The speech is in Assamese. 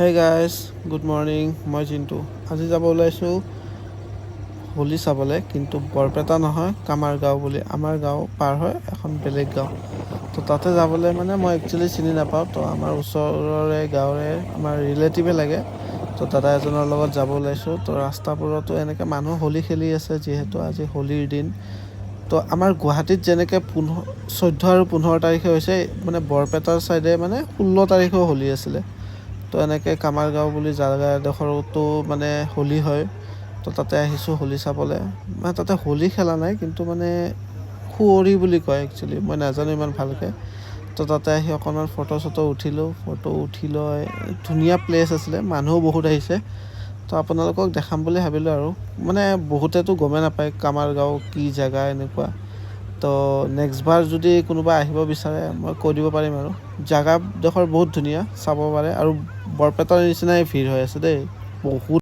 Hey guys, good morning. মই চিন্তু। আজি যাব ওলাইছোঁ হোলী চাবলৈ, কিন্তু বৰপেটা নহয়, কামাৰগাঁও বুলি। আমাৰ গাঁও পাৰ হয় এখন বেলেগ গাঁও। তো তাতে যাবলৈ মানে মই একচুৱেলি চিনি নাপাওঁ। তো আমাৰ ওচৰৰে গাঁৱৰে আমাৰ ৰিলেটিভে লাগে। তো দাদা এজনৰ লগত যাব ওলাইছোঁ। তো ৰাস্তাবোৰতো এনেকৈ মানুহ হোলী খেলি আছে, যিহেতু আজি হোলীৰ দিন। তো আমাৰ গুৱাহাটীত যেনেকৈ 14 আৰু 15 তাৰিখে হৈছে, মানে বৰপেটাৰ ছাইডে মানে 16 তাৰিখেও হোলী আছিলে। তো এনেকৈ কামাৰগাঁও বুলি জেগা এডোখৰতো মানে হোলী হয়। তো তাতে আহিছোঁ হোলী চাবলৈ। মানে তাতে হোলী খেলা নাই, কিন্তু মানে সুঁৱৰি বুলি কয় একচুৱেলি, মই নাজানো ইমান ভালকৈ। তো তাতে আহি অকণমান ফটো উঠিলোঁ। ফটো উঠি লৈ ধুনীয়া প্লেচ আছিলে, মানুহো বহুত আহিছে। তো আপোনালোকক দেখাম বুলি ভাবিলোঁ আৰু। মানে বহুতেতো গমেই নাপায় কামাৰগাঁও কি জেগা এনেকুৱা। তো নেক্সটবাৰ যদি কোনোবা আহিব বিচাৰে মই কৈ দিব পাৰিম আৰু। জেগাডোখৰ বহুত ধুনীয়া, চাব পাৰে। আৰু বৰপেটাৰ নিচিনাই ভিৰ হৈ আছে দেই, বহুত